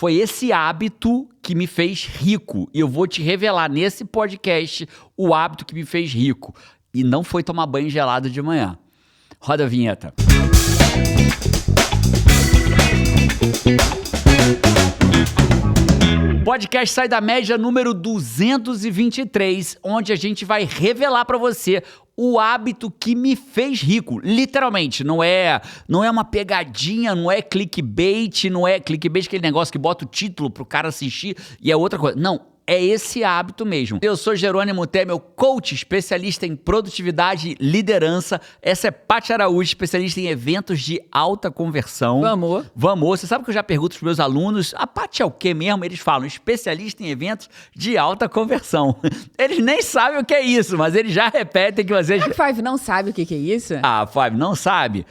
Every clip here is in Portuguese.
Foi esse hábito que me fez rico. E eu vou te revelar nesse podcast o hábito que me fez rico. E não foi tomar banho gelado de manhã. Roda a vinheta. Podcast Sai da Média número 223, onde a gente vai revelar pra você o hábito que me fez rico. Literalmente, não é uma pegadinha, não é clickbait, não é clickbait aquele negócio que bota o título pro cara assistir e é outra coisa. Não. É esse hábito mesmo. Eu sou Jerônimo Temel, coach, especialista em produtividade e liderança. Essa é Paty Araújo, especialista em eventos de alta conversão. Vamos. Você sabe que eu já pergunto pros meus alunos, a Paty é o quê mesmo? Eles falam, especialista em eventos de alta conversão. Eles nem sabem o que é isso, mas eles já repetem que vocês... Five não sabe o que é isso? Five não sabe?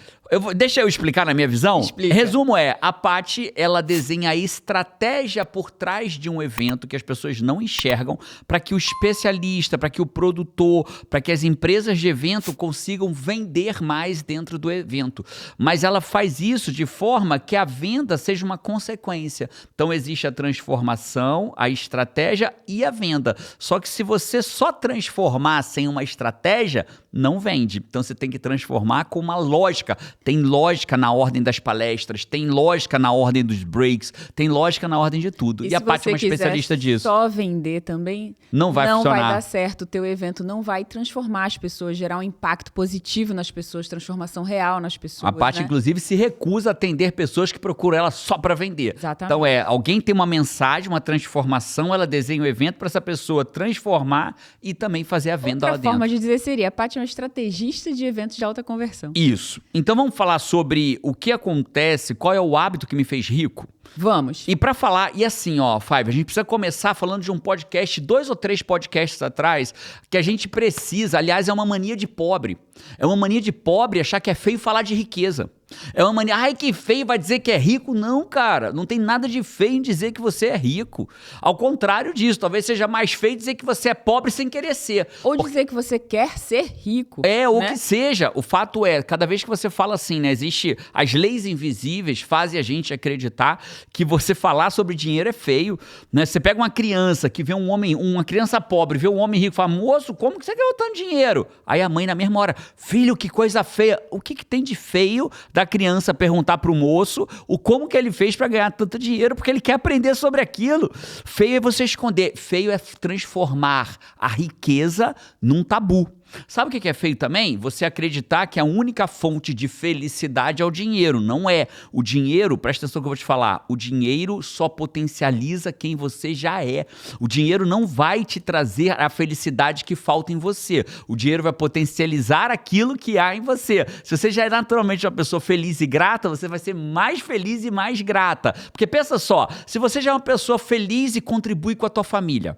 Deixa eu explicar na minha visão. Explica. Resumo a Paty, ela desenha a estratégia por trás de um evento que as pessoas não enxergam para que o especialista, para que o produtor, para que as empresas de evento consigam vender mais dentro do evento. Mas ela faz isso de forma que a venda seja uma consequência. Então existe a transformação, a estratégia e a venda. Só que se você só transformar sem uma estratégia, não vende. Então você tem que transformar com uma lógica. Tem lógica na ordem das palestras, tem lógica na ordem dos breaks, tem lógica na ordem de tudo. E a Paty é uma especialista disso. Só vender também não vai funcionar. Não vai dar certo. O teu evento não vai transformar as pessoas, gerar um impacto positivo nas pessoas, transformação real nas pessoas. A Paty, inclusive, se recusa a atender pessoas que procuram ela só para vender. Exatamente. Então alguém tem uma mensagem, uma transformação, ela desenha o evento para essa pessoa transformar e também fazer a venda lá dentro. Outra forma de dizer seria, a Paty é uma estrategista de eventos de alta conversão. Isso. Então vamos falar sobre o que acontece, qual é o hábito que me fez rico? Vamos. E pra falar, e assim, Five, a gente precisa começar falando de um podcast, 2 ou 3 podcasts atrás, que a gente precisa, aliás, é uma mania de pobre. É uma mania de pobre achar que é feio falar de riqueza. É uma mania, ai que feio, vai dizer que é rico? Não, cara, não tem nada de feio em dizer que você é rico. Ao contrário disso, talvez seja mais feio dizer que você é pobre sem querer ser. Ou dizer que você quer ser rico. Ou que seja. O fato é, cada vez que você fala assim, né, existe, as leis invisíveis fazem a gente acreditar que você falar sobre dinheiro é feio, né? Você pega uma criança que vê uma criança pobre, vê um homem rico e fala, moço, como que você ganhou tanto dinheiro? Aí a mãe na mesma hora, filho, que coisa feia. O que tem de feio da criança perguntar pro moço como que ele fez para ganhar tanto dinheiro, porque ele quer aprender sobre aquilo. Feio é você esconder, feio é transformar a riqueza num tabu. Sabe o que é feio também? Você acreditar que a única fonte de felicidade é o dinheiro. Não é. O dinheiro, presta atenção que eu vou te falar, o dinheiro só potencializa quem você já é. O dinheiro não vai te trazer a felicidade que falta em você. O dinheiro vai potencializar aquilo que há em você. Se você já é naturalmente uma pessoa feliz e grata, você vai ser mais feliz e mais grata. Porque pensa só, se você já é uma pessoa feliz e contribui com a tua família,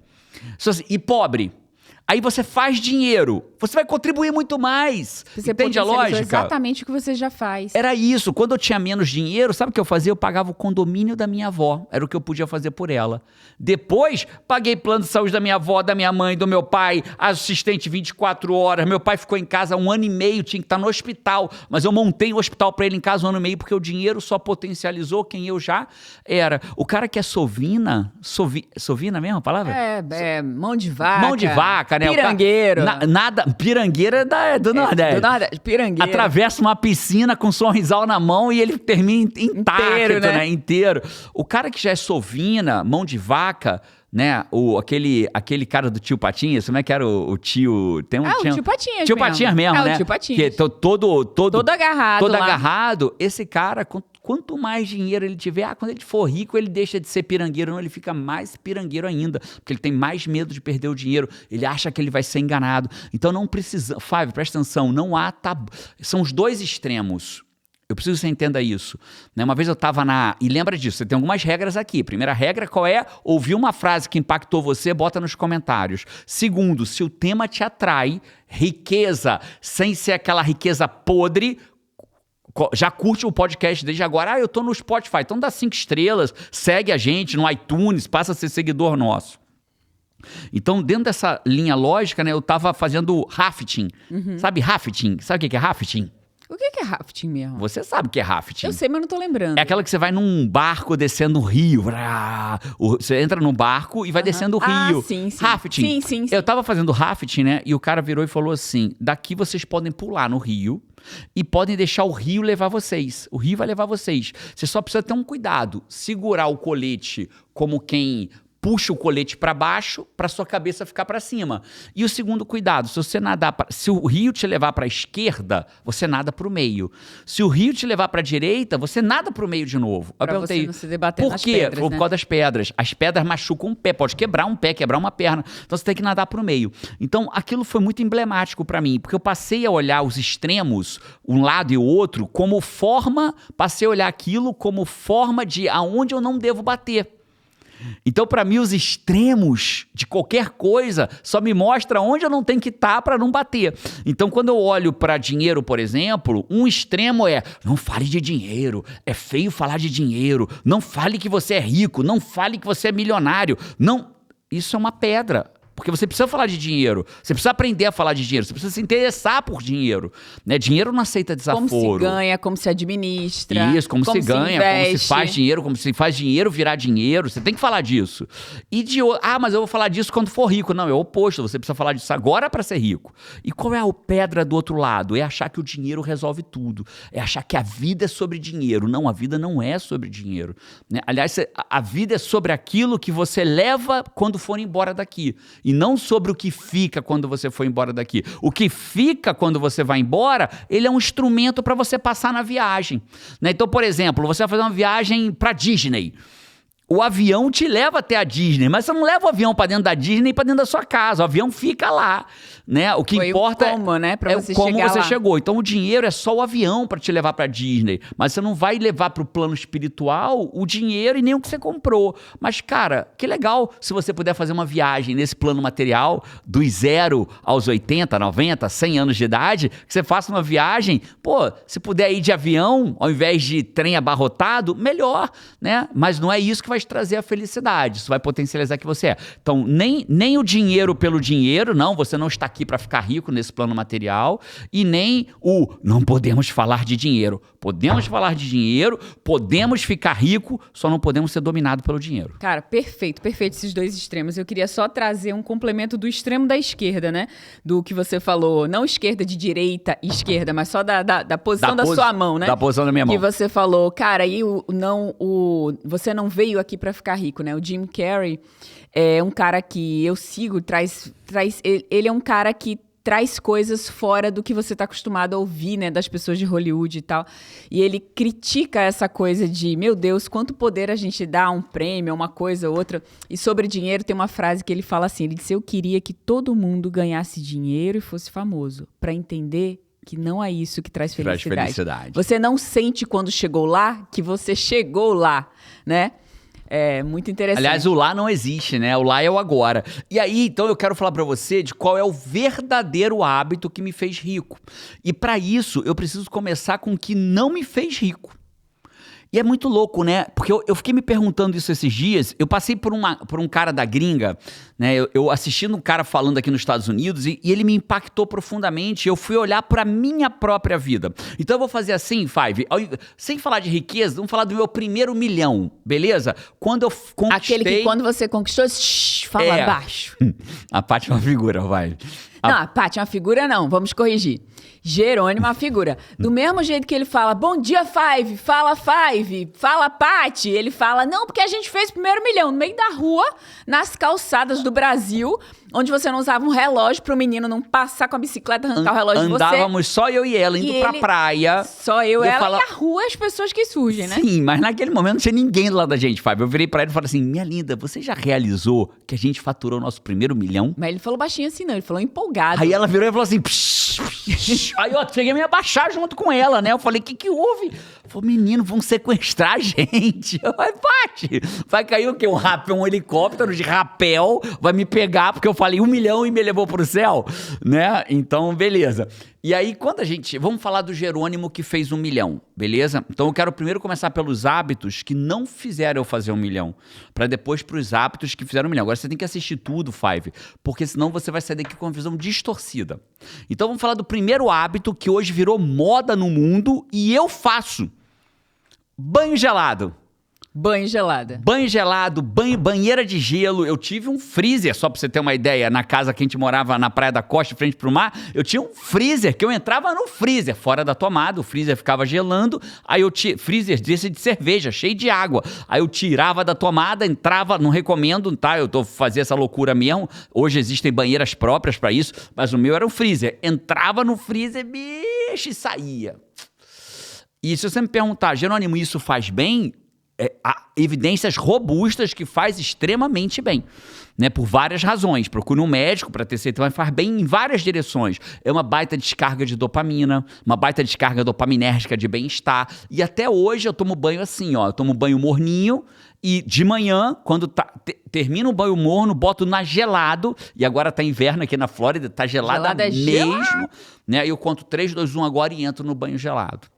e pobre, aí você faz dinheiro, você vai contribuir muito mais. Você entende a lógica? Exatamente o que você já faz. Era isso. Quando eu tinha menos dinheiro, sabe o que eu fazia? Eu pagava o condomínio da minha avó. Era o que eu podia fazer por ela. Depois, paguei plano de saúde da minha avó, da minha mãe, do meu pai, assistente 24 horas. Meu pai ficou em casa 1 ano e meio, tinha que estar no hospital. Mas eu montei um hospital para ele em casa 1 ano e meio, porque o dinheiro só potencializou quem eu já era. O cara que é sovina mesmo a palavra? Mão de vaca. Mão de vaca, né? Pirangueiro. Pirangueiro é do Nordeste. Do Nordeste, pirangueiro. Atravessa uma piscina com um sorrisal na mão e ele termina intacto, né? Inteiro. O cara que já é sovina, mão de vaca, né? Aquele cara do Tio Patinhas, como é que era o tio? Tem um o Tio Patinhas Tio Patinhas mesmo, né? O Tio Patinhas. Que todo agarrado. Todo agarrado. Esse cara, quanto mais dinheiro ele tiver, quando ele for rico, ele deixa de ser pirangueiro, não, ele fica mais pirangueiro ainda, porque ele tem mais medo de perder o dinheiro, ele acha que ele vai ser enganado. Então não precisa, Five, presta atenção, não há tabu, são os dois extremos. Eu preciso que você entenda isso. Né? Uma vez eu estava e lembra disso, você tem algumas regras aqui. Primeira regra, qual é? Ouvir uma frase que impactou você, bota nos comentários. Segundo, se o tema te atrai, riqueza, sem ser aquela riqueza podre, já curte o podcast desde agora. Eu tô no Spotify, então dá 5 estrelas, segue a gente no iTunes, passa a ser seguidor nosso. Então, dentro dessa linha lógica, né, eu tava fazendo rafting. Sabe rafting? Sabe o que é rafting? O que é rafting mesmo? Você sabe o que é rafting. Eu sei, mas não tô lembrando. É aquela que você vai num barco descendo o rio. Você entra num barco e vai descendo o rio. Sim, sim. Rafting. Sim. Eu tava fazendo rafting, né? E o cara virou e falou assim, daqui vocês podem pular no rio e podem deixar o rio levar vocês. O rio vai levar vocês. Você só precisa ter um cuidado. Segurar o colete como quem puxa o colete para baixo para sua cabeça ficar para cima. E o segundo cuidado, se o rio te levar para a esquerda, você nada para o meio. Se o rio te levar para a direita, você nada para o meio de novo. Pra você não se debater nas pedras, Por né? causa das pedras. As pedras machucam um pé, pode quebrar um pé, quebrar uma perna. Então você tem que nadar para o meio. Então aquilo foi muito emblemático para mim, porque eu passei a olhar os extremos, um lado e o outro, passei a olhar aquilo como forma de aonde eu não devo bater. Então, para mim, os extremos de qualquer coisa só me mostra onde eu não tenho que estar para não bater. Então, quando eu olho para dinheiro, por exemplo, um extremo é não fale de dinheiro, é feio falar de dinheiro, não fale que você é rico, não fale que você é milionário. Não, isso é uma pedra. Porque você precisa falar de dinheiro, você precisa aprender a falar de dinheiro, você precisa se interessar por dinheiro. Né? Dinheiro não aceita desaforo. Como se ganha, como se administra. Isso, como se ganha, investe. como se faz dinheiro, como se faz dinheiro virar dinheiro. Você tem que falar disso. Mas eu vou falar disso quando for rico. Não, é o oposto. Você precisa falar disso agora para ser rico. E qual é a pedra do outro lado? É achar que o dinheiro resolve tudo. É achar que a vida é sobre dinheiro. Não, a vida não é sobre dinheiro. Né? Aliás, a vida é sobre aquilo que você leva quando for embora daqui. E não sobre o que fica quando você for embora daqui. O que fica quando você vai embora, ele é um instrumento para você passar na viagem. Né? Então, por exemplo, você vai fazer uma viagem para Disney. O avião te leva até a Disney, mas você não leva o avião para dentro da Disney e para dentro da sua casa. O avião fica lá, né? O que importa como, né? Pra você como chegar você lá. chegou. Então o dinheiro é só o avião para te levar para Disney, mas você não vai levar para o plano espiritual o dinheiro e nem o que você comprou. Mas cara, que legal se você puder fazer uma viagem nesse plano material dos 0 aos 80, 90, 100 anos de idade, que você faça uma viagem, se puder ir de avião ao invés de trem abarrotado, melhor, né? Mas não é isso que vai te trazer a felicidade, isso vai potencializar que você é. Então, nem o dinheiro pelo dinheiro, não, você não está aqui para ficar rico nesse plano material, e nem não podemos falar de dinheiro. Podemos falar de dinheiro, podemos ficar rico, só não podemos ser dominados pelo dinheiro. Cara, perfeito esses dois extremos. Eu queria só trazer um complemento do extremo da esquerda, né? Do que você falou, não esquerda de direita e esquerda, mas só da posição da sua mão, né? Da posição da minha mão. Que você falou, cara, aí você não veio aqui pra ficar rico, né? O Jim Carrey é um cara que eu sigo, ele é um cara que traz coisas fora do que você está acostumado a ouvir, né, das pessoas de Hollywood e tal. E ele critica essa coisa de, meu Deus, quanto poder a gente dá a um prêmio, a uma coisa ou outra. E sobre dinheiro tem uma frase que ele fala assim, ele disse, eu queria que todo mundo ganhasse dinheiro e fosse famoso, para entender que não é isso que traz felicidade. Você não sente quando chegou lá, que você chegou lá, né? É muito interessante. Aliás, o lá não existe, né? O lá é o agora. E aí, então, eu quero falar pra você de qual é o verdadeiro hábito que me fez rico. E pra isso, eu preciso começar com o que não me fez rico. E é muito louco, né? Porque eu fiquei me perguntando isso esses dias. Eu passei por um cara da gringa, né? Eu assistindo um cara falando aqui nos Estados Unidos e ele me impactou profundamente. Eu fui olhar pra minha própria vida. Então eu vou fazer assim, Five. Sem falar de riqueza, vamos falar do meu primeiro milhão, beleza? Quando eu conquistei... Aquele que quando você conquistou, fala baixo. A Paty é uma figura, vai. Não, a Paty é uma figura não, vamos corrigir. Jerônimo é uma figura. Do mesmo jeito que ele fala, bom dia, Five, fala Paty, ele fala, não, porque a gente fez o primeiro milhão no meio da rua, nas calçadas do Brasil, onde você não usava um relógio pro menino não passar com a bicicleta, arrancar o relógio de você. Andávamos só eu e ela indo pra praia. Só eu, ela e a rua, as pessoas que surgem, né? Sim, mas naquele momento não tinha ninguém do lado da gente, Fábio. Eu virei pra ela e falei assim, minha linda, você já realizou que a gente faturou o nosso primeiro milhão? Mas ele falou baixinho assim não, ele falou empolgado. Aí ela virou e falou assim, psh, psh. Aí eu cheguei a me abaixar junto com ela, né? Eu falei, o que houve? Falei, menino, vão sequestrar a gente. Vai, Paty, vai cair o quê? Um helicóptero de rapel, vai me pegar porque eu falei 1 milhão e me levou pro céu, né? Então, beleza. E aí, vamos falar do Jerônimo que fez 1 milhão, beleza? Então eu quero primeiro começar pelos hábitos que não fizeram eu fazer 1 milhão, para depois pros hábitos que fizeram 1 milhão. Agora você tem que assistir tudo, Five, porque senão você vai sair daqui com uma visão distorcida. Então vamos falar do primeiro hábito que hoje virou moda no mundo e eu faço. Banho gelado. Banho gelada. Banho gelado, banheira de gelo. Eu tive um freezer, só pra você ter uma ideia, na casa que a gente morava na Praia da Costa, frente pro mar, eu tinha um freezer, que eu entrava no freezer, fora da tomada, o freezer ficava gelando, aí eu freezer desse de cerveja, cheio de água. Aí eu tirava da tomada, entrava, não recomendo, tá? Eu tô fazendo essa loucura mesmo. Hoje existem banheiras próprias pra isso, mas o meu era um freezer. Entrava no freezer, bicho, e saía. E se você me perguntar, Jerônimo, isso faz bem? Há evidências robustas que faz extremamente bem, né? Por várias razões. Procure um médico para ter certeza, mas faz bem em várias direções. É uma baita descarga de dopamina, uma baita descarga dopaminérgica de bem-estar. E até hoje eu tomo banho assim, ó. Eu tomo banho morninho e de manhã, quando termina o banho morno, boto na gelado. E agora tá inverno aqui na Flórida, tá gelada mesmo. Né? Eu conto 3, 2, 1 agora e entro no banho gelado.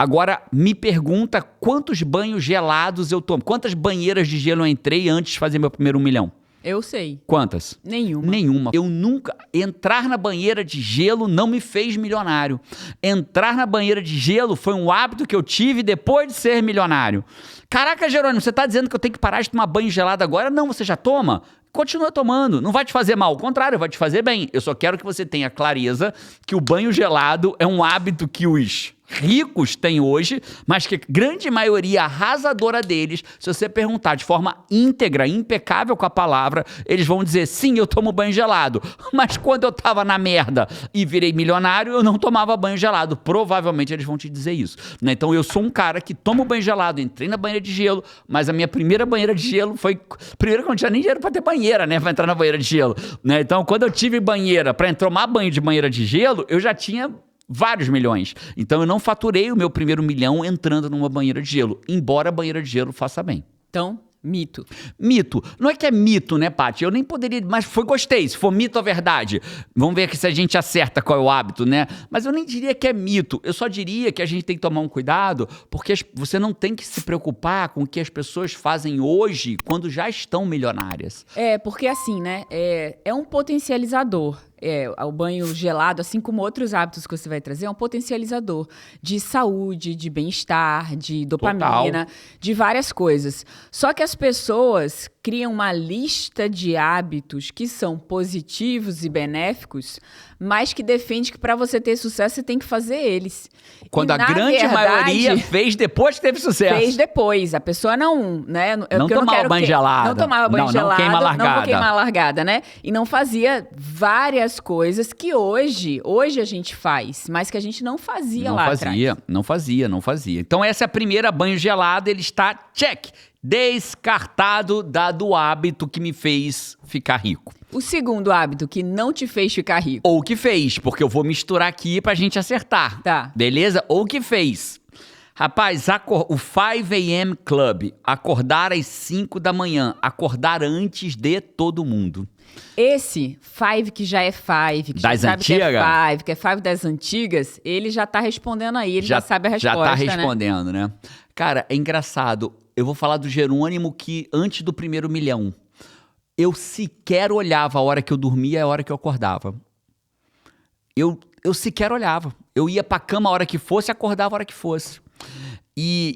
Agora, me pergunta quantos banhos gelados eu tomo. Quantas banheiras de gelo eu entrei antes de fazer meu primeiro 1 milhão? Eu sei. Quantas? Nenhuma. Eu nunca... Entrar na banheira de gelo não me fez milionário. Entrar na banheira de gelo foi um hábito que eu tive depois de ser milionário. Caraca, Jerônimo, você tá dizendo que eu tenho que parar de tomar banho gelado agora? Não, você já toma? Continua tomando, não vai te fazer mal, ao contrário, vai te fazer bem. Eu só quero que você tenha clareza que o banho gelado é um hábito que os ricos têm hoje, mas que a grande maioria arrasadora deles, se você perguntar de forma íntegra, impecável com a palavra, eles vão dizer, sim, eu tomo banho gelado. Mas quando eu tava na merda e virei milionário, eu não tomava banho gelado. Provavelmente eles vão te dizer isso, né? Então eu sou um cara que toma banho gelado, entrei na banheira de gelo, mas a minha primeira banheira de gelo foi... Primeiro que eu não tinha nem dinheiro pra ter banheira, né? Pra entrar na banheira de gelo, né? Então quando eu tive banheira pra tomar banho de banheira de gelo, eu já tinha... vários milhões. Então eu não faturei o meu primeiro 1 milhão entrando numa banheira de gelo, embora a banheira de gelo faça bem. Então, mito. Mito. Não é que é mito, né, Paty? Eu nem poderia... Mas gostei. Se for mito ou verdade. Vamos ver aqui se a gente acerta qual é o hábito, né? Mas eu nem diria que é mito. Eu só diria que a gente tem que tomar um cuidado, porque você não tem que se preocupar com o que as pessoas fazem hoje quando já estão milionárias. Porque assim, né? É um potencializador. O banho gelado, assim como outros hábitos que você vai trazer, é um potencializador de saúde, de bem-estar, de dopamina, Total. de várias coisas. Só que as pessoas criam uma lista de hábitos que são positivos e benéficos, mas que defende que para você ter sucesso você tem que fazer eles. Quando a grande maioria fez depois que teve sucesso. Fez depois. A pessoa não, né? Não tomava banho gelado. Não tomava banho gelado. Não queima largada. Não vou queimar largada, né? E não fazia várias coisas que hoje a gente faz, mas que a gente não fazia lá atrás. Não fazia. Então essa é a primeira banho gelado, ele está check. Descartado, dado o hábito que me fez ficar rico. O segundo hábito que não te fez ficar rico. Ou que fez, porque eu vou misturar aqui pra gente acertar. Tá. Beleza? Ou que fez. Rapaz, o 5 a.m. Club, acordar às 5 da manhã, acordar antes de todo mundo. Esse 5 que já é 5, que das já sabe antigas? que é 5, que é 5 das antigas, ele já tá respondendo aí, ele já sabe a resposta, já tá respondendo, né? Cara, é engraçado. Eu vou falar do Jerônimo que antes do primeiro 1 milhão, eu sequer olhava a hora que eu dormia e a hora que eu acordava. Eu sequer olhava. Eu ia pra cama a hora que fosse e acordava a hora que fosse. E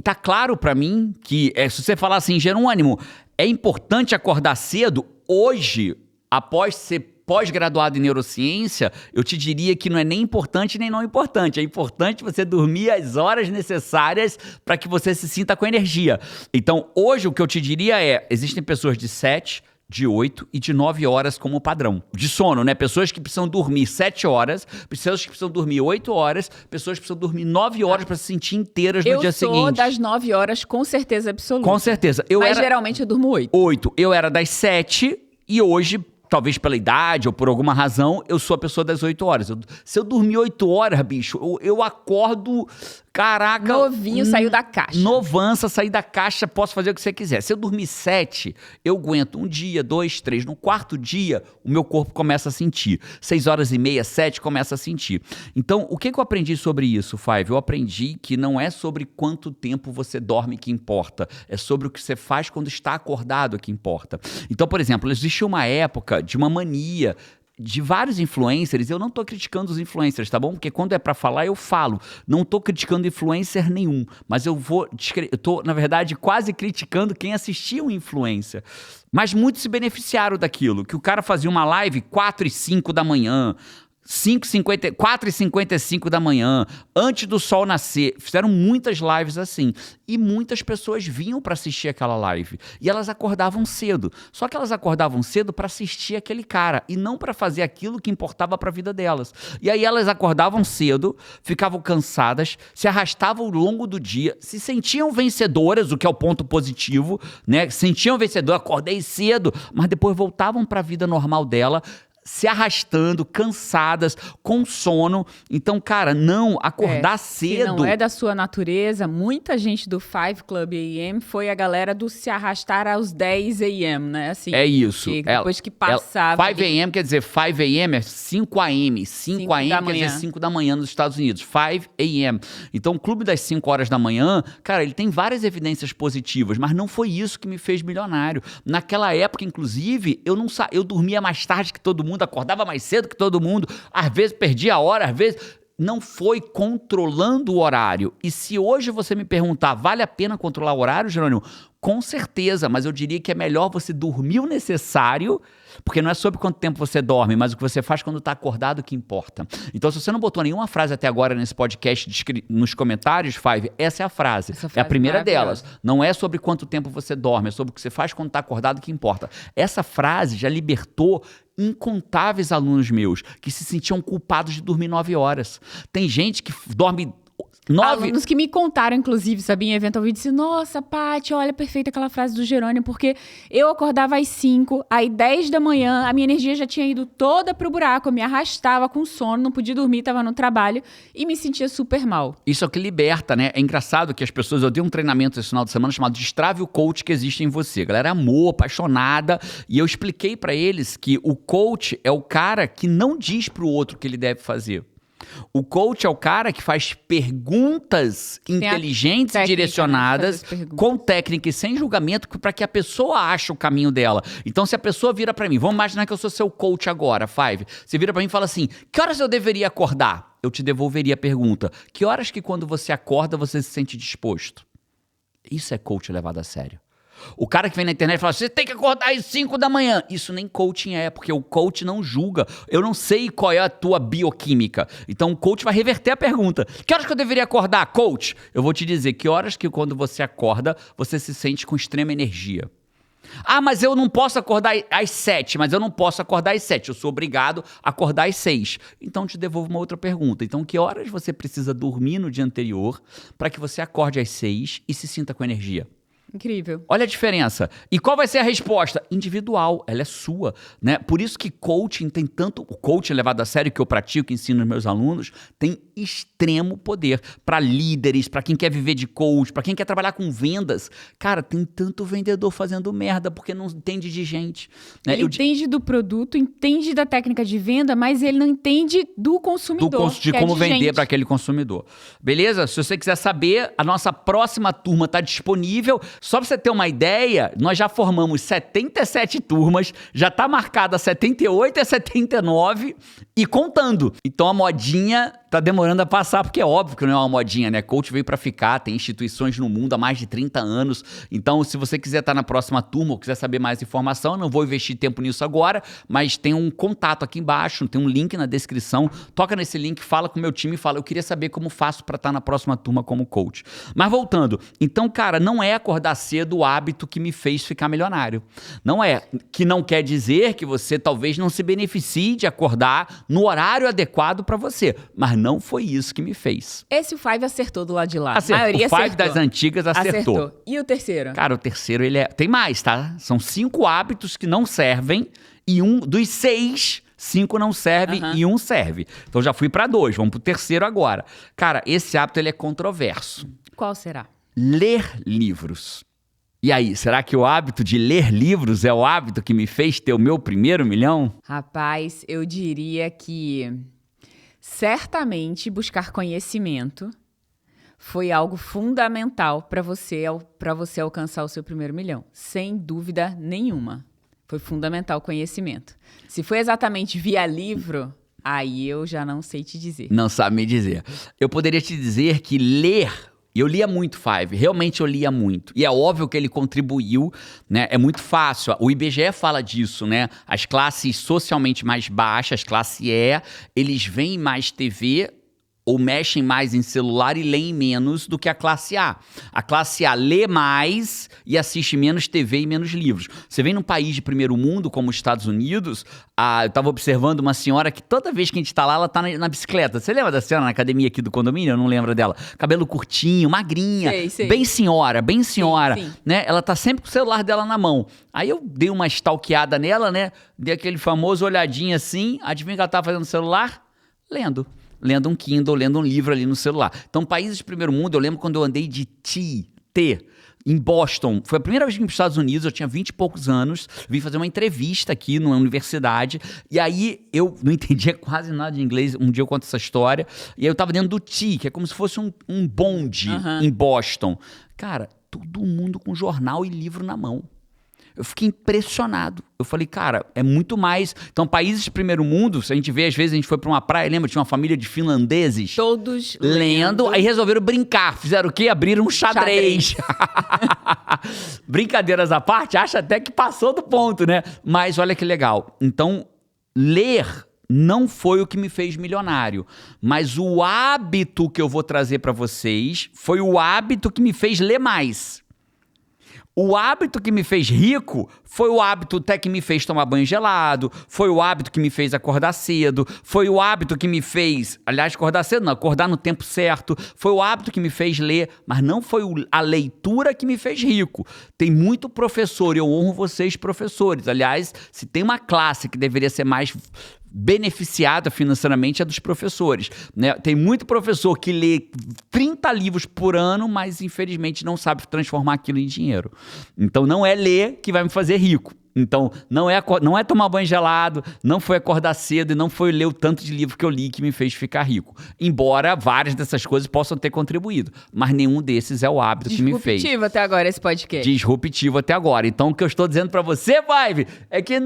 tá claro pra mim que, se você falar assim, Jerônimo, é importante acordar cedo, hoje, após ser pós-graduado em neurociência, eu te diria que não é nem importante nem não importante. É importante você dormir as horas necessárias para que você se sinta com energia. Então, hoje o que eu te diria existem pessoas de 7, de 8 e de 9 horas como padrão. De sono, né? Pessoas que precisam dormir 7 horas, pessoas que precisam dormir 8 horas, pessoas que precisam dormir 9 horas para se sentir inteiras no dia seguinte. Eu sou das 9 horas com certeza absoluta. Com certeza. Mas geralmente eu durmo 8. 8. Eu era das 7 e hoje... Talvez pela idade ou por alguma razão, eu sou a pessoa das 8 horas. Se eu dormir 8 horas, bicho, eu acordo, caraca... Novinho, saiu da caixa. Novança, saí da caixa, posso fazer o que você quiser. Se eu dormir 7, eu aguento 1 dia, 2, 3. No 4º dia, o meu corpo começa a sentir. 6 horas e meia, 7, começa a sentir. Então, o que eu aprendi sobre isso, Five? Eu aprendi que não é sobre quanto tempo você dorme que importa. É sobre o que você faz quando está acordado que importa. Então, por exemplo, existe uma época de uma mania de vários influencers, eu não tô criticando os influencers, tá bom? Porque quando é pra falar, eu falo. Não tô criticando influencer nenhum, mas eu tô, na verdade, quase criticando quem assistia um influencer. Mas muitos se beneficiaram daquilo, que o cara fazia uma live 4h05 da manhã, 4h55 da manhã, antes do sol nascer. Fizeram muitas lives assim. E muitas pessoas vinham para assistir aquela live. E elas acordavam cedo. Só que elas acordavam cedo para assistir aquele cara e não para fazer aquilo que importava para a vida delas. E aí elas acordavam cedo, ficavam cansadas, se arrastavam ao longo do dia, se sentiam vencedoras, o que é o ponto positivo, né? Sentiam vencedoras, acordei cedo, mas depois voltavam para a vida normal dela, se arrastando, cansadas, com sono. Então, cara, não, acordar cedo... Se não é da sua natureza, muita gente do 5 Club AM foi a galera do se arrastar aos 10 AM, né? Assim, é isso. Depois que passava... 5 AM quer dizer, 5 AM é 5 AM. 5 AM quer dizer 5 da manhã nos Estados Unidos. 5 AM. Então, o Clube das 5 horas da manhã, cara, ele tem várias evidências positivas, mas não foi isso que me fez milionário. Naquela época, inclusive, eu dormia mais tarde que todo mundo, acordava mais cedo que todo mundo, às vezes perdia a hora, às vezes... Não foi controlando o horário. E se hoje você me perguntar, vale a pena controlar o horário, Jerônimo? Com certeza, mas eu diria que é melhor você dormir o necessário, porque não é sobre quanto tempo você dorme, mas o que você faz quando está acordado que importa. Então, se você não botou nenhuma frase até agora nesse podcast nos comentários, Five, essa é a frase. É a primeira delas. Não é sobre quanto tempo você dorme, é sobre o que você faz quando está acordado que importa. Essa frase já libertou incontáveis alunos meus que se sentiam culpados de dormir 9 horas. Tem gente que dorme... Alunos que me contaram, inclusive, sabia, em evento ao vivo, disse, nossa, Paty, olha, perfeita aquela frase do Jerônimo, porque eu acordava às 5, aí 10 da manhã, a minha energia já tinha ido toda pro buraco, eu me arrastava com sono, não podia dormir, tava no trabalho e me sentia super mal. Isso é o que liberta, né? É engraçado que as pessoas, eu dei um treinamento esse final de semana chamado Destrave o Coach que existe em você. A galera amou, apaixonada, e eu expliquei pra eles que o coach é o cara que não diz pro outro o que ele deve fazer. O coach é o cara que faz perguntas inteligentes e direcionadas, com técnica e sem julgamento, para que a pessoa ache o caminho dela. Então, se a pessoa vira para mim, vamos imaginar que eu sou seu coach agora, Five. Você vira para mim e fala assim, que horas eu deveria acordar? Eu te devolveria a pergunta. Que horas que quando você acorda você se sente disposto? Isso é coach levado a sério. O cara que vem na internet e fala, você tem que acordar às 5 da manhã. Isso nem coaching é, porque o coach não julga. Eu não sei qual é a tua bioquímica. Então o coach vai reverter a pergunta. Que horas que eu deveria acordar, coach? Eu vou te dizer que horas que quando você acorda, você se sente com extrema energia. Ah, mas eu não posso acordar às 7, mas eu não posso acordar às 7. Eu sou obrigado a acordar às 6. Então te devolvo uma outra pergunta. Então que horas você precisa dormir no dia anterior para que você acorde às 6 e se sinta com energia? Incrível. Olha a diferença. E qual vai ser a resposta? Individual, ela é sua, né? Por isso que coaching tem tanto... O coaching levado a sério que eu pratico e ensino aos meus alunos tem extremo poder para líderes, para quem quer viver de coach, para quem quer trabalhar com vendas. Cara, tem tanto vendedor fazendo merda porque não entende de gente. Né? Ele entende do produto, entende da técnica de venda, mas ele não entende do consumidor. De como vender para aquele consumidor. Beleza? Se você quiser saber, a nossa próxima turma está disponível. Só para você ter uma ideia, nós já formamos 77 turmas, já está marcada a 78 e a 79 e contando. Então a modinha tá demorando a passar, porque é óbvio que não é uma modinha, né? Coach veio para ficar, tem instituições no mundo há mais de 30 anos. Então, se você quiser estar na próxima turma ou quiser saber mais informação, eu não vou investir tempo nisso agora, mas tem um contato aqui embaixo, tem um link na descrição. Toca nesse link, fala com o meu time e fala, eu queria saber como faço para estar na próxima turma como coach. Mas voltando, então, cara, não é acordar cedo o hábito que me fez ficar milionário. Não é. Que não quer dizer que você talvez não se beneficie de acordar no horário adequado para você, mas não foi isso que me fez. Esse o Five acertou do lado de lá. Acertou. A maioria o Five acertou. das antigas acertou. E o terceiro? Cara, o terceiro, ele é... Tem mais, tá? São 5 hábitos que não servem e dos 6... 5 não serve e 1 serve. Então já fui para 2, vamos pro terceiro agora. Cara, esse hábito ele é controverso. Qual será? Ler livros. E aí, será que o hábito de ler livros é o hábito que me fez ter o meu primeiro milhão? Rapaz, eu diria que certamente buscar conhecimento foi algo fundamental para você alcançar o seu primeiro milhão. Sem dúvida nenhuma. Foi fundamental o conhecimento. Se foi exatamente via livro, aí eu já não sei te dizer. Não sabe me dizer. Eu poderia te dizer que ler... Eu lia muito, Five. Realmente eu lia muito. E é óbvio que ele contribuiu, né? É muito fácil. O IBGE fala disso, né? As classes socialmente mais baixas, classe E, eles veem mais TV ou mexem mais em celular e leem menos do que a classe A. A classe A lê mais e assiste menos TV e menos livros. Você vem num país de primeiro mundo, como os Estados Unidos, eu estava observando uma senhora que toda vez que a gente está lá, ela está na bicicleta. Você lembra da senhora na academia aqui do condomínio? Eu não lembro dela. Cabelo curtinho, magrinha, sei. bem senhora, Sim. né? Ela tá sempre com o celular dela na mão. Aí eu dei uma stalkeada nela, né? Dei aquele famoso olhadinho assim, adivinha o que ela tava fazendo no celular? Lendo um Kindle, lendo um livro ali no celular. Então, países de primeiro mundo, eu lembro quando eu andei de T, em Boston. Foi a primeira vez que eu vim para os Estados Unidos, eu tinha 20 e poucos anos, vim fazer uma entrevista aqui numa universidade, e aí eu não entendia quase nada de inglês, um dia eu conto essa história, e aí eu tava dentro do T, que é como se fosse um bonde em Boston. Cara, todo mundo com jornal e livro na mão. Eu fiquei impressionado. Eu falei, cara, é muito mais... Então, países de primeiro mundo, se a gente vê, às vezes a gente foi pra uma praia, lembra? Tinha uma família de finlandeses. Todos lendo. Aí resolveram brincar. Fizeram o quê? Abriram um xadrez. Brincadeiras à parte, acha até que passou do ponto, né? Mas olha que legal. Então, ler não foi o que me fez milionário. Mas o hábito que eu vou trazer pra vocês foi o hábito que me fez ler mais. O hábito que me fez rico foi o hábito até que me fez tomar banho gelado, foi o hábito que me fez acordar cedo, foi o hábito que me fez, aliás, acordar cedo não, acordar no tempo certo, foi o hábito que me fez ler, mas não foi a leitura que me fez rico. Tem muito professor, e eu honro vocês professores. Aliás, se tem uma classe que deveria ser mais beneficiada financeiramente é dos professores, né? Tem muito professor que lê 30 livros por ano, mas infelizmente não sabe transformar aquilo em dinheiro. Então não é ler que vai me fazer rico. Então não é tomar banho gelado, não foi acordar cedo e não foi ler o tanto de livro que eu li que me fez ficar rico. Embora várias dessas coisas possam ter contribuído, mas nenhum desses é o hábito que me fez. Disruptivo até agora esse podcast. Disruptivo até agora. Então o que eu estou dizendo pra você, Vibe, é que eu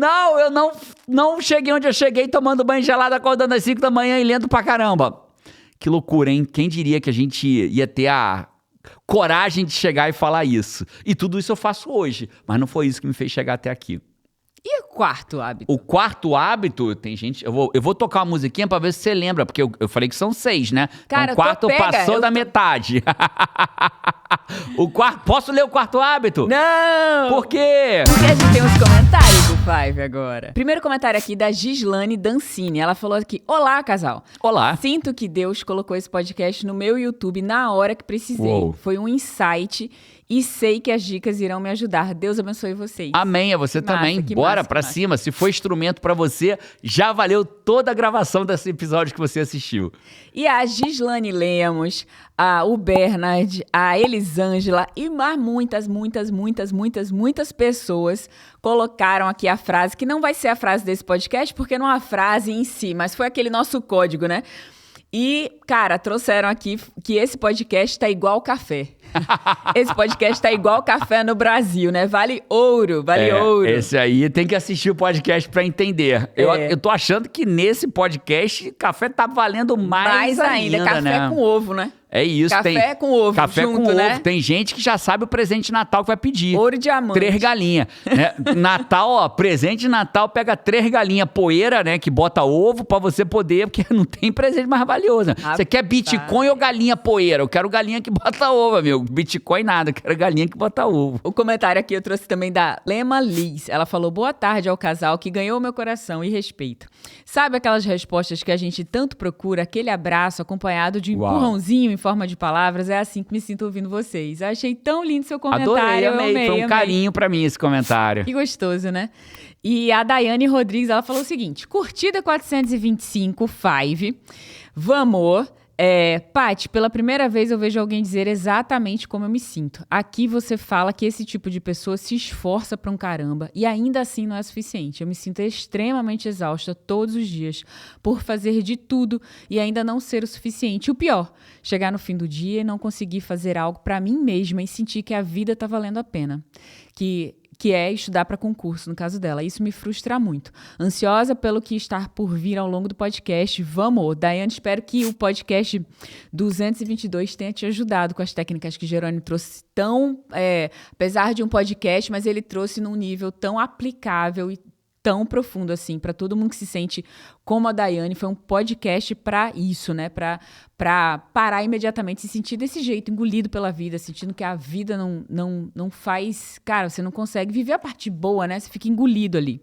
não cheguei onde eu cheguei tomando banho gelado, acordando às 5 da manhã e lendo pra caramba. Que loucura, hein? Quem diria que a gente ia ter a coragem de chegar e falar isso. E tudo isso eu faço hoje, mas não foi isso que me fez chegar até aqui. E o quarto hábito? O quarto hábito, tem gente... Eu vou tocar uma musiquinha pra ver se você lembra, porque eu falei que são 6, né? Cara, então o quarto passou da metade. Posso ler o quarto hábito? Não! Por quê? Porque a gente tem uns comentários do Five agora. Primeiro comentário aqui da Gislane Dancini. Ela falou aqui: olá, casal. Olá. Sinto que Deus colocou esse podcast no meu YouTube na hora que precisei. Uou. Foi um insight e sei que as dicas irão me ajudar. Deus abençoe vocês. Amém, a você também. Bora pra cima. Se for instrumento pra você, já valeu toda a gravação desse episódio que você assistiu. E a Gislane Lemos, o Bernard, a Elisângela e mais muitas pessoas colocaram aqui a frase, que não vai ser a frase desse podcast, porque não é a frase em si, mas foi aquele nosso código, né? E, cara, trouxeram aqui que esse podcast tá igual café. Esse podcast tá igual café no Brasil, né? Vale ouro. Esse aí tem que assistir o podcast pra entender. Eu tô achando que nesse podcast café tá valendo mais ainda, café né? com ovo, né? É isso. Café com ovo café junto, com né? ovo. Tem gente que já sabe o presente de Natal que vai pedir. Ouro e diamante. 3 galinhas. Né? Natal, ó, presente de Natal, pega 3 galinhas poeira, né? Que bota ovo pra você poder, porque não tem presente mais valioso. Né? Você quer Bitcoin ou galinha poeira? Eu quero galinha que bota ovo, amigo. Bitcoin nada, eu quero galinha que bota ovo. O comentário aqui eu trouxe também da Lema Liz. Ela falou: boa tarde ao casal que ganhou meu coração e respeito. Sabe aquelas respostas que a gente tanto procura? Aquele abraço acompanhado de um empurrãozinho em forma de palavras. É assim que me sinto ouvindo vocês. Eu achei tão lindo seu comentário. Amei. Foi um carinho pra mim esse comentário. Que gostoso, né? E a Daiane Rodrigues, ela falou o seguinte: curtida 425, Five. Vamos. Paty, pela primeira vez eu vejo alguém dizer exatamente como eu me sinto. Aqui você fala que esse tipo de pessoa se esforça pra um caramba e ainda assim não é suficiente. Eu me sinto extremamente exausta todos os dias por fazer de tudo e ainda não ser o suficiente. E o pior, chegar no fim do dia e não conseguir fazer algo pra mim mesma e sentir que a vida tá valendo a pena. Que que é estudar para concurso, no caso dela. Isso me frustra muito. Ansiosa pelo que está por vir ao longo do podcast. Vamos! Daiane, espero que o podcast 222 tenha te ajudado com as técnicas que Jerônimo trouxe apesar de um podcast, mas ele trouxe num nível tão aplicável e tão profundo assim, para todo mundo que se sente como a Daiane. Foi um podcast para isso, né? Para parar imediatamente, se sentir desse jeito, engolido pela vida, sentindo que a vida não faz... Cara, você não consegue viver a parte boa, né? Você fica engolido ali.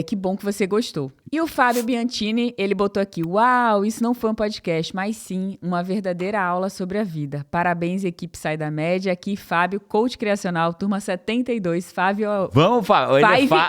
Que bom que você gostou. E o Fábio Bianchini, ele botou aqui: uau, isso não foi um podcast, mas sim uma verdadeira aula sobre a vida. Parabéns, equipe Sai da Média. Aqui, Fábio, coach criacional, turma 72. Fábio... Vamos, Fábio.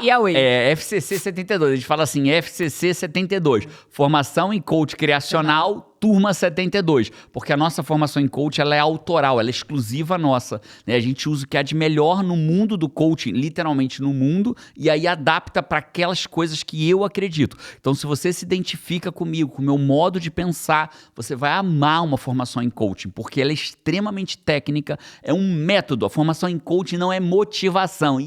E Away. FCC 72. A gente fala assim, FCC 72. Formação em coach criacional, turma 72, porque a nossa formação em coach, ela é autoral, ela é exclusiva nossa, né? A gente usa o que há de melhor no mundo do coaching, literalmente no mundo, e aí adapta para aquelas coisas que eu acredito. Então, se você se identifica comigo, com o meu modo de pensar, você vai amar uma formação em coaching, porque ela é extremamente técnica, é um método. A formação em coaching não é motivação,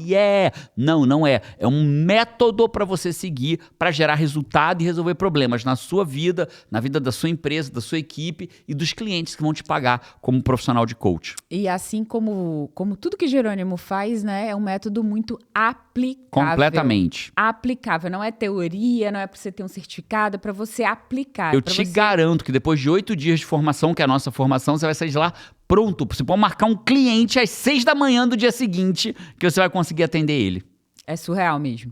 não é. É um método para você seguir, para gerar resultado e resolver problemas na sua vida, na vida da sua empresa, da sua equipe e dos clientes que vão te pagar como profissional de coach. E assim como tudo que Jerônimo faz, né, é um método muito aplicável. Completamente. Aplicável. Não é teoria, não é para você ter um certificado, é para você aplicar. Eu te garanto que depois de 8 dias de formação, que é a nossa formação, você vai sair de lá pronto. Você pode marcar um cliente às 6 da manhã do dia seguinte, que você vai conseguir atender ele. É surreal mesmo.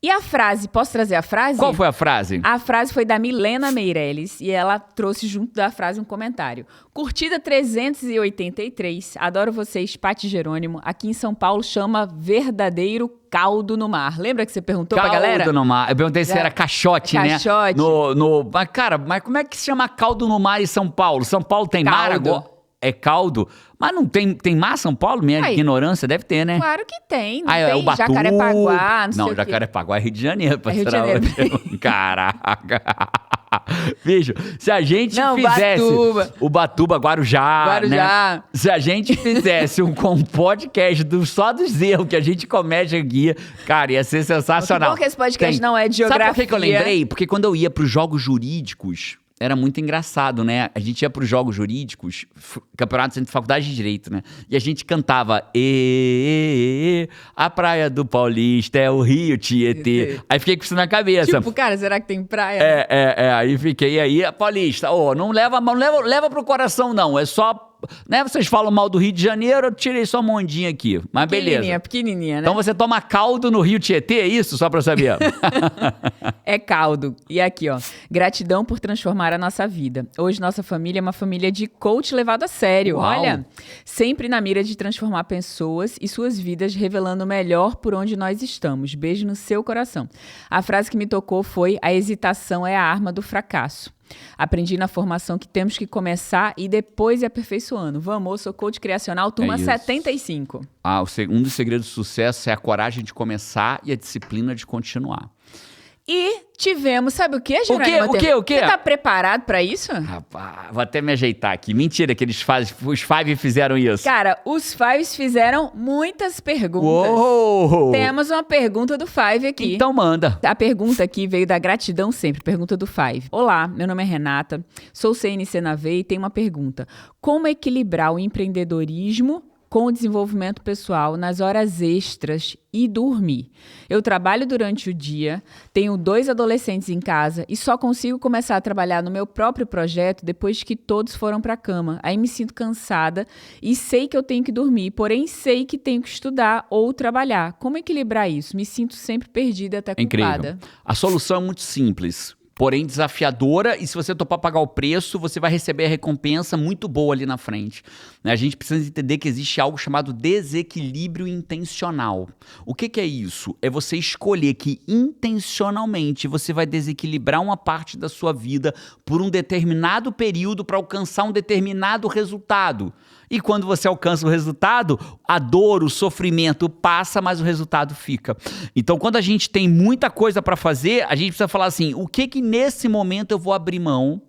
E a frase, posso trazer a frase? Qual foi a frase? A frase foi da Milena Meirelles e ela trouxe junto da frase um comentário. Curtida 383, adoro vocês, Paty Jerônimo. Aqui em São Paulo chama verdadeiro caldo no mar. Lembra que você perguntou pra galera? Caldo no mar. Eu perguntei se era caixote, né? Caixote. Mas, cara, como é que se chama caldo no mar em São Paulo? São Paulo tem mar agora? É caldo. Mas não tem mar São Paulo? Minha ignorância deve ter, né? Claro que tem. Não tem é o Batu. Jacarepaguá, não sei o quê. Jacarepaguá é Rio de Janeiro. É Rio de Janeiro. Caraca. Bicho, se a gente fizesse... Ubatuba, Guarujá, né? Se a gente fizesse um podcast só dos erros que a gente comete aqui, cara, ia ser sensacional. Que bom que esse podcast não é de geografia. Sabe por que eu lembrei? Porque quando eu ia pros jogos jurídicos... Era muito engraçado, né? A gente ia para os jogos jurídicos, campeonatos entre faculdade de direito, né? E a gente cantava a praia do Paulista é o Rio Tietê. Aí fiquei com isso na cabeça. Tipo, cara, será que tem praia? Aí fiquei aí, a Paulista, não leva pro coração não, é só... Né, vocês falam mal do Rio de Janeiro, eu tirei só uma ondinha aqui, mas beleza. Pequenininha, né? Então você toma caldo no Rio Tietê, é isso? Só pra eu saber. É caldo. E aqui, ó, gratidão por transformar a nossa vida. Hoje nossa família é uma família de coach levado a sério. Uau. Olha, sempre na mira de transformar pessoas e suas vidas, revelando o melhor por onde nós estamos. Beijo no seu coração. A frase que me tocou foi: a hesitação é a arma do fracasso. Aprendi na formação que temos que começar e depois ir aperfeiçoando. Vamos, sou coach criacional, turma 75. Um dos segredos do sucesso é a coragem de começar e a disciplina de continuar. E tivemos, sabe o quê, Jerônimo? O quê? Você tá preparado pra isso? Rapaz, vou até me ajeitar aqui. Mentira que os Five fizeram isso. Cara, os Fives fizeram muitas perguntas. Uou! Temos uma pergunta do Five aqui. Então manda. A pergunta aqui veio da Gratidão Sempre, pergunta do Five. Olá, meu nome é Renata, sou CNC na veia e tenho uma pergunta. Como equilibrar o empreendedorismo com o desenvolvimento pessoal nas horas extras e dormir? Eu trabalho durante o dia, tenho 2 adolescentes em casa e só consigo começar a trabalhar no meu próprio projeto depois que todos foram para a cama. Aí me sinto cansada e sei que eu tenho que dormir, porém sei que tenho que estudar ou trabalhar. Como equilibrar isso? Me sinto sempre perdida, até culpada. Incrível. A solução é muito simples, porém desafiadora, e se você topar pagar o preço, você vai receber a recompensa muito boa ali na frente. A gente precisa entender que existe algo chamado desequilíbrio intencional. O que é isso? É você escolher que intencionalmente você vai desequilibrar uma parte da sua vida por um determinado período para alcançar um determinado resultado. E quando você alcança o resultado, a dor, o sofrimento passa, mas o resultado fica. Então, quando a gente tem muita coisa para fazer, a gente precisa falar assim, o que nesse momento eu vou abrir mão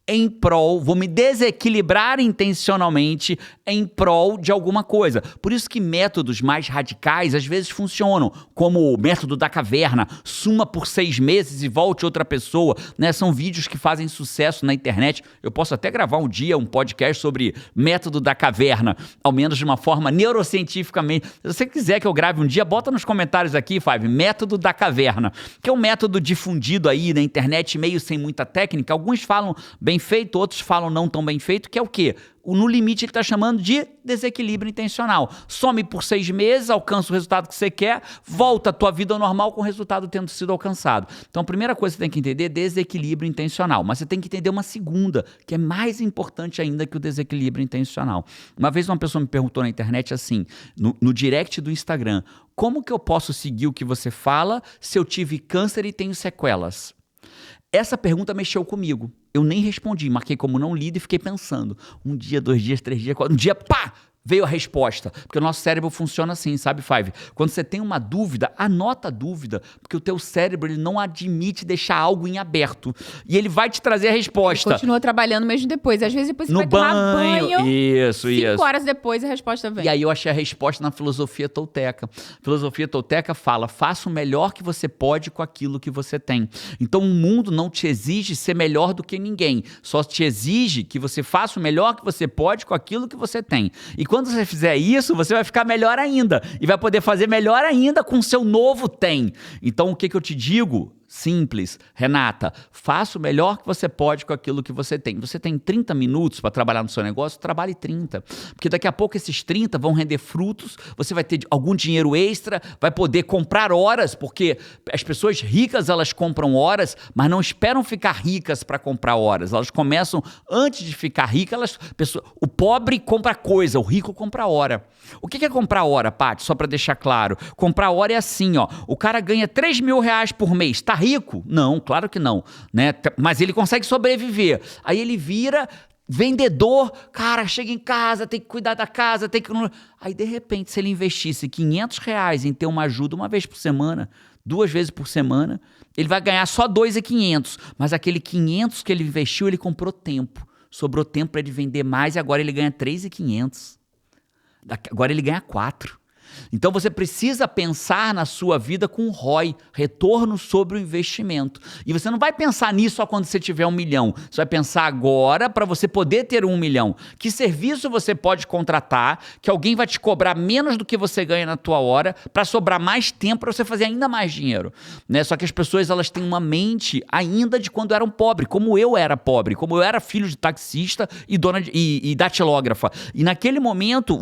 em prol, vou me desequilibrar intencionalmente em prol de alguma coisa. Por isso que métodos mais radicais às vezes funcionam, como o método da caverna, suma por 6 meses e volte outra pessoa, né? São vídeos que fazem sucesso na internet. Eu posso até gravar um dia um podcast sobre método da caverna, ao menos de uma forma neurocientificamente. Se você quiser que eu grave um dia, bota nos comentários aqui, Five, método da caverna, que é um método difundido aí na internet, meio sem muita técnica. Alguns falam bem feito, outros falam não tão bem feito, que é o quê? No limite ele está chamando de desequilíbrio intencional. Some por 6 meses, alcança o resultado que você quer, volta a tua vida normal com o resultado tendo sido alcançado. Então a primeira coisa que você tem que entender é desequilíbrio intencional. Mas você tem que entender uma segunda, que é mais importante ainda que o desequilíbrio intencional. Uma vez uma pessoa me perguntou na internet assim, no direct do Instagram, como que eu posso seguir o que você fala se eu tive câncer e tenho sequelas? Essa pergunta mexeu comigo. Eu nem respondi, marquei como não lido e fiquei pensando. 1 dia, 2 dias, 3 dias, 4... Um dia, pá! Veio a resposta. Porque o nosso cérebro funciona assim, sabe, Five? Quando você tem uma dúvida, anota a dúvida, porque o teu cérebro ele não admite deixar algo em aberto. E ele vai te trazer a resposta. Ele continua trabalhando mesmo depois. Às vezes depois você vai tomar banho. Isso. 5 horas depois a resposta vem. E aí eu achei a resposta na filosofia tolteca. A filosofia tolteca fala, faça o melhor que você pode com aquilo que você tem. Então o mundo não te exige ser melhor do que ninguém. Só te exige que você faça o melhor que você pode com aquilo que você tem. E quando você fizer isso, você vai ficar melhor ainda. E vai poder fazer melhor ainda com o seu novo tem. Então, o que eu te digo? Simples. Renata, faça o melhor que você pode com aquilo que você tem. Você tem 30 minutos para trabalhar no seu negócio, trabalhe 30. Porque daqui a pouco esses 30 vão render frutos, você vai ter algum dinheiro extra, vai poder comprar horas, porque as pessoas ricas, elas compram horas, mas não esperam ficar ricas para comprar horas. Elas começam, antes de ficar ricas, o pobre compra coisa, o rico compra hora. O que é comprar hora, Paty? Só para deixar claro. Comprar hora é assim, ó. O cara ganha 3 mil reais por mês, tá rico? Não, claro que não, né? Mas ele consegue sobreviver. Aí ele vira vendedor, cara, chega em casa, tem que cuidar da casa, tem que... Aí, de repente, se ele investisse 500 reais em ter uma ajuda uma vez por semana, 2 vezes por semana, ele vai ganhar só 2.500. Mas aquele 500 que ele investiu, ele comprou tempo. Sobrou tempo para ele vender mais e agora ele ganha 3.500. Agora ele ganha 4. Então você precisa pensar na sua vida com ROI, retorno sobre o investimento. E você não vai pensar nisso só quando você tiver 1 milhão. Você vai pensar agora para você poder ter 1 milhão. Que serviço você pode contratar, que alguém vai te cobrar menos do que você ganha na tua hora, para sobrar mais tempo para você fazer ainda mais dinheiro. Né? Só que as pessoas elas têm uma mente ainda de quando eram pobres, como eu era pobre, como eu era filho de taxista e datilógrafa. E naquele momento,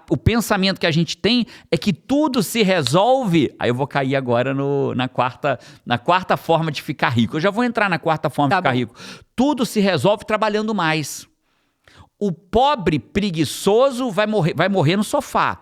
o pensamento que a gente tem é que tudo se resolve... Aí eu vou cair agora na quarta forma de ficar rico. Eu já vou entrar na quarta forma de ficar rico. Tudo se resolve trabalhando mais. O pobre preguiçoso vai morrer no sofá.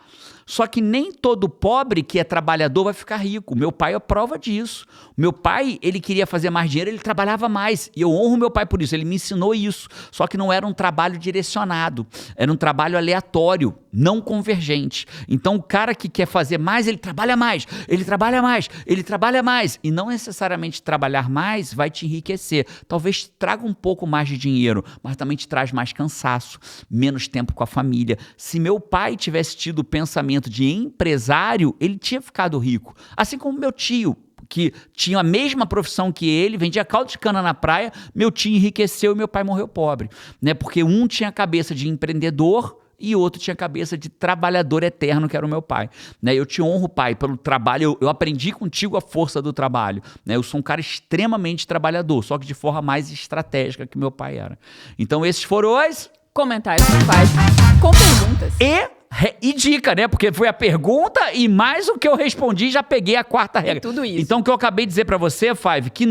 Só que nem todo pobre que é trabalhador vai ficar rico. Meu pai é prova disso. Meu pai, ele queria fazer mais dinheiro, ele trabalhava mais. E eu honro meu pai por isso, ele me ensinou isso. Só que não era um trabalho direcionado, era um trabalho aleatório, não convergente. Então o cara que quer fazer mais, ele trabalha mais, ele trabalha mais, ele trabalha mais. E não necessariamente trabalhar mais vai te enriquecer. Talvez traga um pouco mais de dinheiro, mas também te traz mais cansaço, menos tempo com a família. Se meu pai tivesse tido o pensamento de empresário, ele tinha ficado rico. Assim como meu tio, que tinha a mesma profissão que ele, vendia caldo de cana na praia, meu tio enriqueceu e meu pai morreu pobre. Né? Porque um tinha a cabeça de empreendedor e outro tinha a cabeça de trabalhador eterno, que era o meu pai. Né? Eu te honro, pai, pelo trabalho. Eu aprendi contigo a força do trabalho. Né? Eu sou um cara extremamente trabalhador, só que de forma mais estratégica que meu pai era. Então esses foram os... comentários que faz com perguntas. E dica, né? Porque foi a pergunta e mais o que eu respondi, já peguei a 4ª regra. Tudo isso. Então, o que eu acabei de dizer pra você, Five, que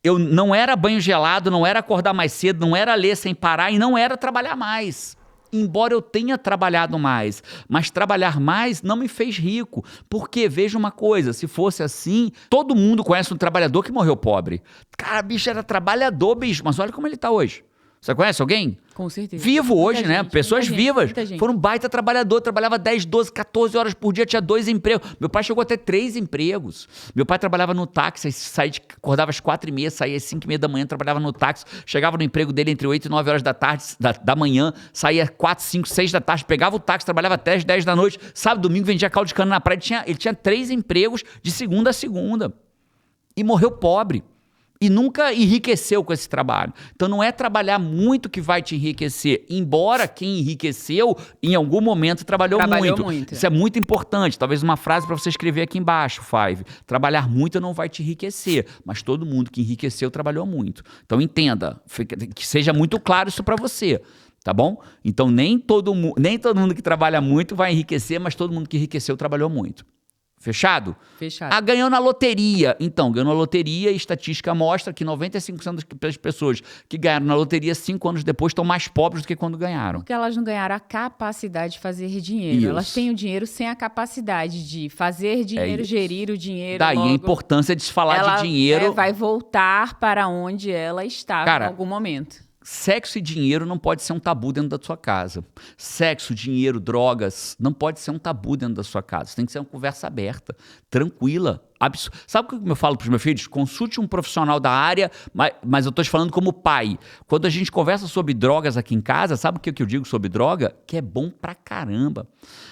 eu não era banho gelado, não era acordar mais cedo, não era ler sem parar e não era trabalhar mais. Embora eu tenha trabalhado mais, mas trabalhar mais não me fez rico. Porque, veja uma coisa, se fosse assim, todo mundo conhece um trabalhador que morreu pobre. Cara, bicho, era trabalhador, bicho, mas olha como ele tá hoje. Você conhece alguém? Com certeza. Vivo hoje, Muita né? gente, Pessoas muita gente, vivas. muita gente. Foram baita trabalhador, trabalhava 10, 12, 14 horas por dia, tinha 2 empregos. Meu pai chegou a ter 3 empregos. Meu pai trabalhava no táxi, acordava às 4h30, saía às 5h30 da manhã, trabalhava no táxi, chegava no emprego dele entre 8 e 9 horas da tarde, da manhã, saía 4, 5, 6 da tarde, pegava o táxi, trabalhava até as 10 da noite, sábado, domingo, vendia caldo de cana na praia. Ele tinha 3 empregos de segunda a segunda. E morreu pobre. E nunca enriqueceu com esse trabalho. Então não é trabalhar muito que vai te enriquecer, embora quem enriqueceu, em algum momento trabalhou muito. Isso é muito importante. Talvez uma frase para você escrever aqui embaixo, Five. Trabalhar muito não vai te enriquecer, mas todo mundo que enriqueceu trabalhou muito. Então entenda, que seja muito claro isso para você. Tá bom? Então nem todo mundo que trabalha muito vai enriquecer, mas todo mundo que enriqueceu trabalhou muito. Fechado? Fechado. Ganhou na loteria. Então, ganhou na loteria e estatística mostra que 95% das pessoas que ganharam na loteria 5 anos depois estão mais pobres do que quando ganharam. Porque elas não ganharam a capacidade de fazer dinheiro. Isso. Elas têm o dinheiro sem a capacidade de fazer dinheiro, gerir o dinheiro. Daí logo, a importância de se falar de dinheiro. Vai voltar para onde ela estava em algum momento. Sexo e dinheiro não pode ser um tabu dentro da sua casa. Sexo, dinheiro, drogas, não pode ser um tabu dentro da sua casa. Tem que ser uma conversa aberta, tranquila. Sabe o que eu falo para os meus filhos? Consulte um profissional da área, mas eu estou te falando como pai. Quando a gente conversa sobre drogas aqui em casa, sabe o que eu digo sobre droga? Que é bom pra caramba.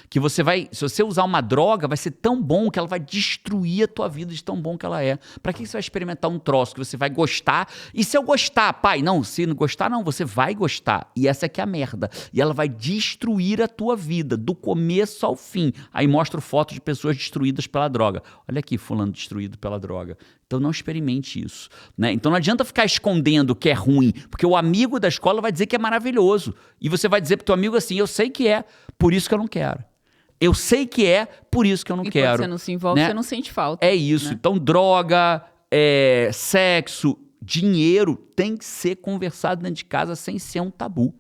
Que você vai, se você usar uma droga, vai ser tão bom que ela vai destruir a tua vida de tão bom que ela é. Pra que você vai experimentar um troço que você vai gostar? E se eu gostar, pai? Não, se não gostar, não, você vai gostar. E essa é que é a merda. E ela vai destruir a tua vida, do começo ao fim. Aí mostro foto de pessoas destruídas pela droga. Olha aqui, fulano destruído pela droga. Então não experimente isso, né? Então não adianta ficar escondendo que é ruim, porque o amigo da escola vai dizer que é maravilhoso. E você vai dizer pro teu amigo assim, eu sei que é, por isso que eu não quero. Eu sei que é, por isso que eu não quero. Quando você não se envolve, né? Você não sente falta. É isso. Né? Então droga, sexo, dinheiro tem que ser conversado dentro de casa sem ser um tabu.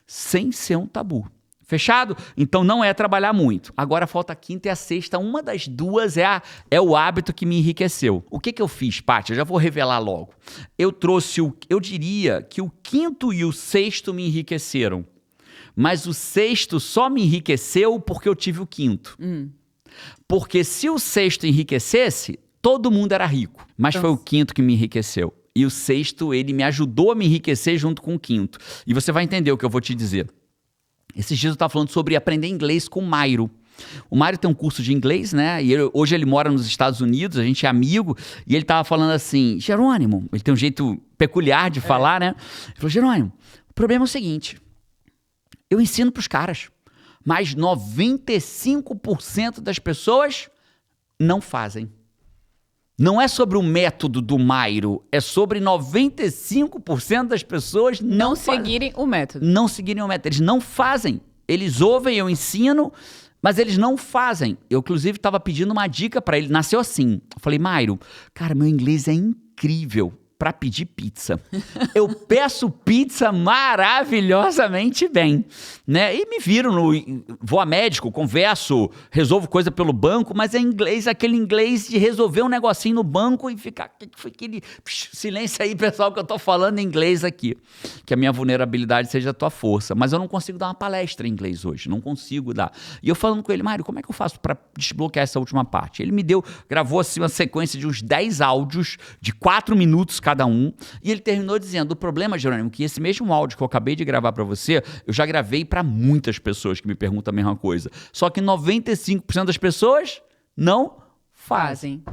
Sem ser um tabu. Fechado? Então não é trabalhar muito. Agora falta a quinta e a sexta. Uma das duas é o hábito que me enriqueceu. O que eu fiz, Paty? Eu já vou revelar logo. Eu diria que o quinto e o sexto me enriqueceram. Mas o sexto só me enriqueceu porque eu tive o quinto. Porque se o sexto enriquecesse, todo mundo era rico. Mas foi o quinto que me enriqueceu. E o sexto, ele me ajudou a me enriquecer junto com o quinto. E você vai entender o que eu vou te dizer. Esses dias eu estava falando sobre aprender inglês com o Mairo. O Mário tem um curso de inglês, né? E hoje ele mora nos Estados Unidos, a gente é amigo. E ele tava falando assim, Jerônimo, ele tem um jeito peculiar de falar, né? Ele falou, Jerônimo, o problema é o seguinte, eu ensino pros caras, mas 95% das pessoas não fazem. Não é sobre o método do Mairo, é sobre 95% das pessoas não seguirem o método. Não seguirem o método, eles não fazem. Eles ouvem, eu ensino, mas eles não fazem. Eu, inclusive, estava pedindo uma dica para ele. Nasceu assim. Eu falei, Mairo, cara, meu inglês é incrível para pedir pizza. Eu peço pizza maravilhosamente bem, né? E me viro vou a médico, converso, resolvo coisa pelo banco, mas é inglês, aquele inglês de resolver um negocinho no banco e ficar... Que foi aquele... Silêncio aí, pessoal, que eu tô falando em inglês aqui. Que a minha vulnerabilidade seja a tua força. Mas eu não consigo dar uma palestra em inglês hoje. Não consigo dar. E eu falando com ele, Mário, como é que eu faço para desbloquear essa última parte? Ele gravou assim uma sequência de uns 10 áudios de 4 minutos cada um, e ele terminou dizendo, o problema, Jerônimo, que esse mesmo áudio que eu acabei de gravar para você, eu já gravei para muitas pessoas que me perguntam a mesma coisa. Só que 95% das pessoas não fazem.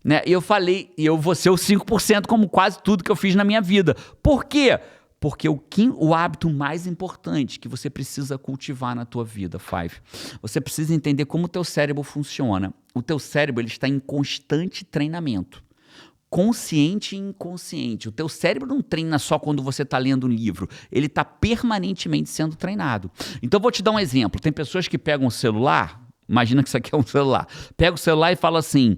Né? E eu falei, e eu vou ser o 5% como quase tudo que eu fiz na minha vida. Por quê? Porque o hábito mais importante que você precisa cultivar na tua vida, Five, você precisa entender como o teu cérebro funciona. O teu cérebro ele está em constante treinamento. Consciente e inconsciente. O teu cérebro não treina só quando você está lendo um livro. Ele está permanentemente sendo treinado. Então, eu vou te dar um exemplo. Tem pessoas que pegam o celular, imagina que isso aqui é um celular, pega o celular e fala assim,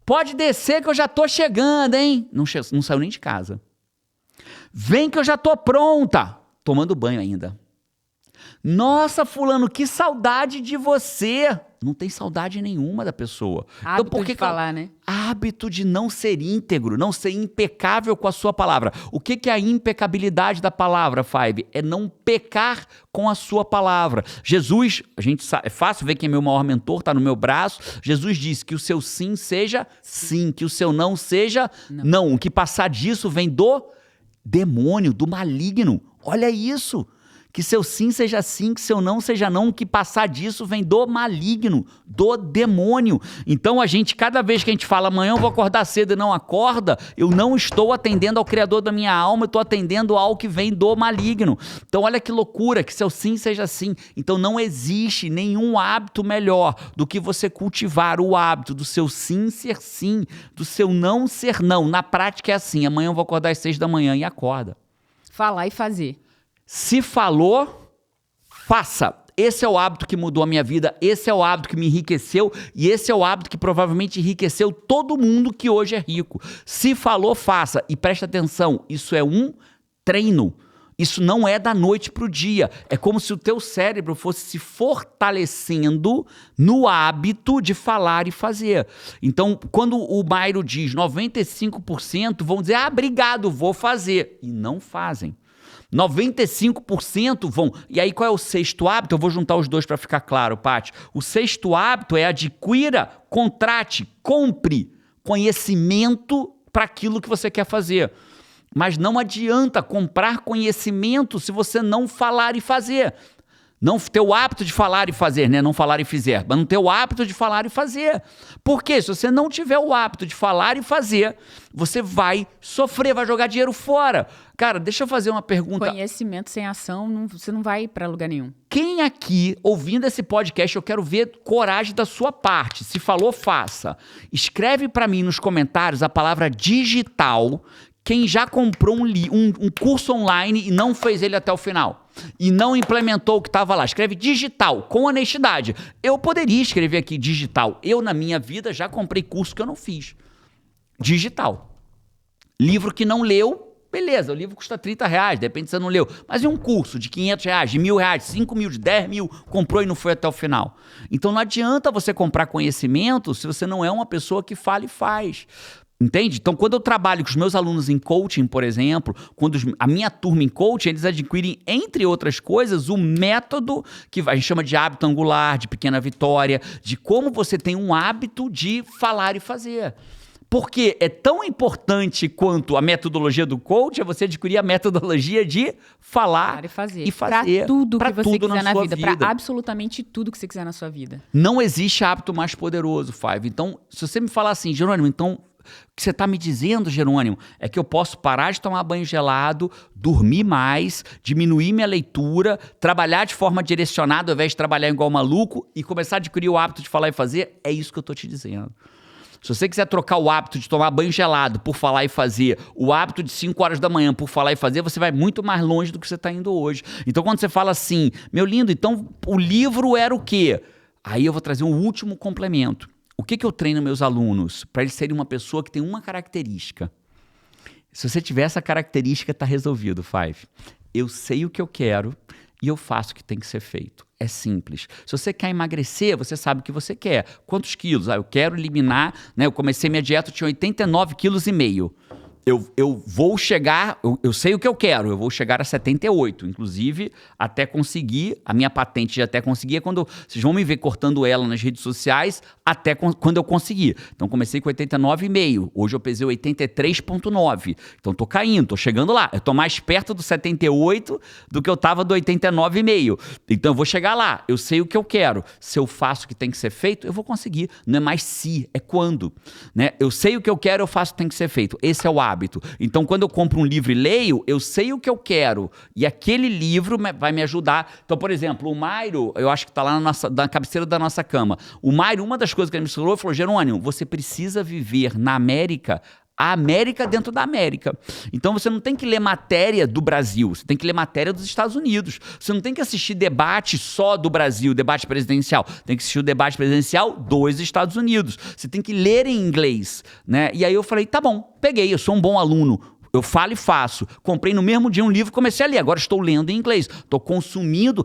pode descer que eu já tô chegando, hein? Não saiu nem de casa. Vem que eu já tô pronta. Tomando banho ainda. Nossa, fulano, que saudade de você. Não tem saudade nenhuma da pessoa. Hábito então, por que de falar, né? hábito de não ser íntegro, não ser impecável com a sua palavra. O que é a impecabilidade da palavra, Five? É não pecar com a sua palavra. Jesus, a gente sabe, é fácil ver quem é meu maior mentor, está no meu braço. Jesus disse que o seu sim seja sim, que o seu não seja não. O que passar disso vem do demônio, do maligno. Olha isso. Que seu sim seja sim, que seu não seja não, o que passar disso vem do maligno, do demônio. Então a gente, cada vez que a gente fala amanhã eu vou acordar cedo e não acorda, eu não estou atendendo ao Criador da minha alma, eu estou atendendo ao que vem do maligno. Então olha que loucura, que seu sim seja sim. Então não existe nenhum hábito melhor do que você cultivar o hábito do seu sim ser sim, do seu não ser não. Na prática é assim, amanhã eu vou acordar às 6 da manhã e acorda. Falar e fazer. Se falou, faça. Esse é o hábito que mudou a minha vida, esse é o hábito que me enriqueceu e esse é o hábito que provavelmente enriqueceu todo mundo que hoje é rico. Se falou, faça. E presta atenção, isso é um treino. Isso não é da noite para o dia. É como se o teu cérebro fosse se fortalecendo no hábito de falar e fazer. Então, quando o Mairo diz 95%, vão dizer, obrigado, vou fazer. E não fazem. 95% vão. E aí qual é o sexto hábito? Eu vou juntar os dois para ficar claro, Paty. O sexto hábito é adquira, contrate, compre conhecimento para aquilo que você quer fazer. Mas não adianta comprar conhecimento se você não falar e fazer. Não ter o hábito de falar e fazer, né? Não falar e fizer, mas não ter o hábito de falar e fazer. Por quê? Se você não tiver o hábito de falar e fazer, você vai sofrer, vai jogar dinheiro fora. Cara, deixa eu fazer uma pergunta. Conhecimento sem ação, você não vai para lugar nenhum. Quem aqui, ouvindo esse podcast, eu quero ver coragem da sua parte. Se falou, faça. Escreve para mim nos comentários a palavra digital. Quem já comprou um curso online e não fez ele até o final e não implementou o que estava lá. Escreve digital, com honestidade. Eu poderia escrever aqui digital. Eu, na minha vida, já comprei curso que eu não fiz. Digital. Livro que não leu, beleza, o livro custa R$30, depende se você não leu. Mas e um curso de R$500, de R$1.000, de R$5.000, de R$10.000, comprou e não foi até o final. Então não adianta você comprar conhecimento se você não é uma pessoa que fala e faz. Entende? Então, quando eu trabalho com os meus alunos em coaching, por exemplo, quando a minha turma em coaching, eles adquirem, entre outras coisas, o método que a gente chama de hábito angular, de pequena vitória, de como você tem um hábito de falar e fazer. Porque é tão importante quanto a metodologia do coach é você adquirir a metodologia de falar e fazer. Para tudo que você quiser na vida. Para absolutamente tudo que você quiser na sua vida. Não existe hábito mais poderoso, Five. Então, se você me falar assim, Jerônimo, então... O que você está me dizendo, Jerônimo, é que eu posso parar de tomar banho gelado, dormir mais, diminuir minha leitura, trabalhar de forma direcionada ao invés de trabalhar igual maluco e começar a adquirir o hábito de falar e fazer? É isso que eu estou te dizendo. Se você quiser trocar o hábito de tomar banho gelado por falar e fazer, o hábito de 5 horas da manhã por falar e fazer, você vai muito mais longe do que você está indo hoje. Então, quando você fala assim, meu lindo, então o livro era o quê? Aí eu vou trazer um último complemento. O que eu treino meus alunos? Para eles serem uma pessoa que tem uma característica. Se você tiver essa característica, está resolvido, Five. Eu sei o que eu quero e eu faço o que tem que ser feito. É simples. Se você quer emagrecer, você sabe o que você quer. Quantos quilos? Eu quero eliminar, né? Eu comecei minha dieta, eu tinha 89,5 kg. Eu vou chegar, eu sei o que eu quero, eu vou chegar a 78, inclusive até conseguir, a minha patente de até conseguir é quando, vocês vão me ver cortando ela nas redes sociais, até quando eu conseguir. Então comecei com 89,5, hoje eu pesei 83,9, então tô caindo, tô chegando lá, eu tô mais perto do 78 do que eu tava do 89,5, então eu vou chegar lá, eu sei o que eu quero, se eu faço o que tem que ser feito, eu vou conseguir, não é mais se, é quando, né? Eu sei o que eu quero, eu faço o que tem que ser feito, esse é o hábito. Então, quando eu compro um livro e leio, eu sei o que eu quero. E aquele livro vai me ajudar. Então, por exemplo, o Mairo, eu acho que está lá na cabeceira da nossa cama. O Mairo, uma das coisas que ele me falou, Jerônimo, você precisa viver na América, a América dentro da América. Então você não tem que ler matéria do Brasil, você tem que ler matéria dos Estados Unidos. Você não tem que assistir debate só do Brasil, debate presidencial. Tem que assistir o debate presidencial dos Estados Unidos. Você tem que ler em inglês, né? E aí eu falei, tá bom, peguei, eu sou um bom aluno. Eu falo e faço. Comprei no mesmo dia um livro e comecei a ler. Agora estou lendo em inglês. Estou consumindo...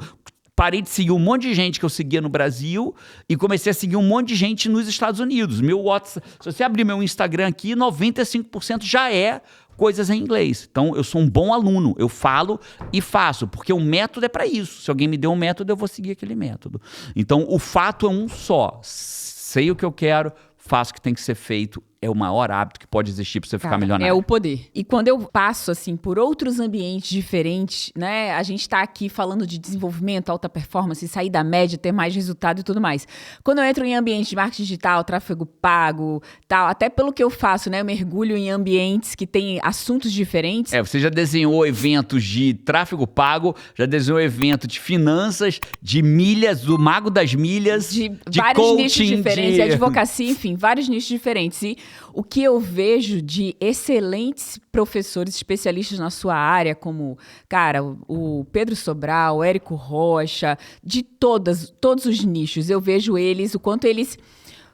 parei de seguir um monte de gente que eu seguia no Brasil e comecei a seguir um monte de gente nos Estados Unidos. Meu WhatsApp, se você abrir meu Instagram aqui, 95% já é coisas em inglês. Então, eu sou um bom aluno. Eu falo e faço, porque o método é para isso. Se alguém me deu um método, eu vou seguir aquele método. Então, o fato é um só. Sei o que eu quero, faço o que tem que ser feito. É o maior hábito que pode existir para você ficar milionário. É o poder. E quando eu passo, assim, por outros ambientes diferentes, né? A gente tá aqui falando de desenvolvimento, alta performance, sair da média, ter mais resultado e tudo mais. Quando eu entro em ambiente de marketing digital, tráfego pago, tal, até pelo que eu faço, né? Eu mergulho em ambientes que têm assuntos diferentes. Você já desenhou eventos de tráfego pago, já desenhou evento de finanças, de milhas, do mago das milhas, de vários coaching, nichos diferentes, de advocacia, enfim, vários nichos diferentes. E o que eu vejo de excelentes professores especialistas na sua área, como, cara, o Pedro Sobral, o Érico Rocha, de todos os nichos, eu vejo eles, o quanto eles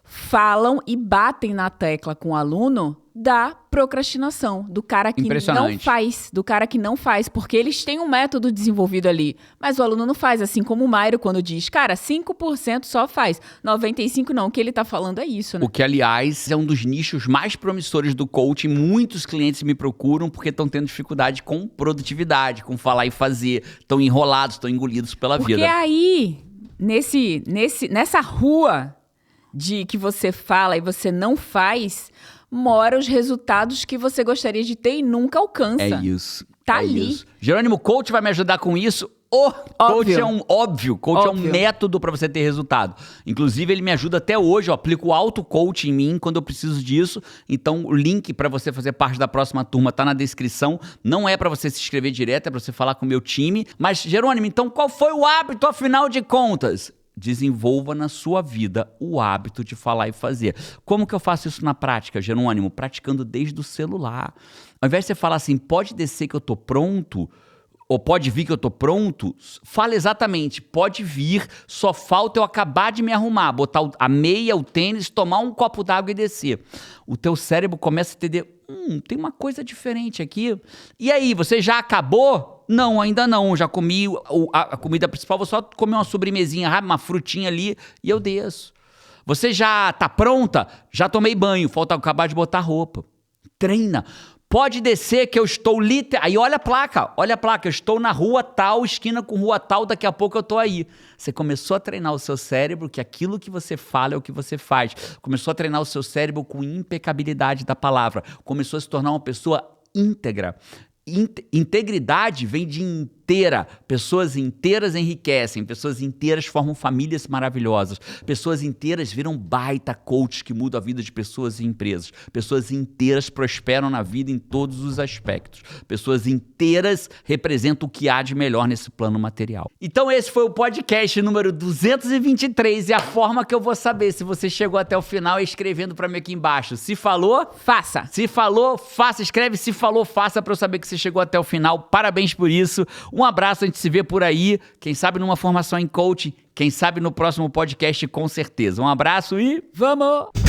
falam e batem na tecla com o aluno da procrastinação, do cara que não faz, porque eles têm um método desenvolvido ali, mas o aluno não faz, assim como o Mairo quando diz, cara, 5% só faz, 95% não, o que ele tá falando é isso, né? O que, aliás, é um dos nichos mais promissores do coaching. Muitos clientes me procuram porque estão tendo dificuldade com produtividade, com falar e fazer, estão enrolados, estão engolidos pela vida. Porque aí, nessa rua de que você fala e você não faz, mora os resultados que você gostaria de ter e nunca alcança. É isso. Tá ali. Isso. Jerônimo, coach vai me ajudar com isso? Coach é um óbvio. Coach é um método para você ter resultado. Inclusive, ele me ajuda até hoje. Eu aplico o auto-coach em mim quando eu preciso disso. Então, o link para você fazer parte da próxima turma tá na descrição. Não é para você se inscrever direto, é para você falar com o meu time. Mas, Jerônimo, então qual foi o hábito, afinal de contas? Desenvolva na sua vida o hábito de falar e fazer. Como que eu faço isso na prática, Jerônimo? Praticando desde o celular. Ao invés de você falar assim, pode descer que eu tô pronto, ou pode vir que eu tô pronto, fala exatamente, pode vir, só falta eu acabar de me arrumar, botar a meia, o tênis, tomar um copo d'água e descer. O teu cérebro começa a entender, tem uma coisa diferente aqui. E aí, você já acabou? Não, ainda não. Já comi a comida principal, vou só comer uma sobremesinha, uma frutinha ali e eu desço. Você já tá pronta? Já tomei banho, falta acabar de botar roupa. Treina. Pode descer que eu estou Aí olha a placa, eu estou na rua tal, esquina com rua tal, daqui a pouco eu tô aí. Você começou a treinar o seu cérebro, que aquilo que você fala é o que você faz. Começou a treinar o seu cérebro com impecabilidade da palavra. Começou a se tornar uma pessoa íntegra. Integridade vem de inteira. Pessoas inteiras enriquecem, pessoas inteiras formam famílias maravilhosas, pessoas inteiras viram baita coaches que mudam a vida de pessoas e empresas, pessoas inteiras prosperam na vida em todos os aspectos, pessoas inteiras representam o que há de melhor nesse plano material. Então esse foi o podcast número 223 e a forma que eu vou saber se você chegou até o final é escrevendo para mim aqui embaixo. Se falou, faça. Se falou, faça. Escreve se falou, faça, para eu saber que você chegou até o final. Parabéns por isso. Um abraço, a gente se vê por aí. Quem sabe numa formação em coaching, quem sabe no próximo podcast, com certeza. Um abraço e vamos!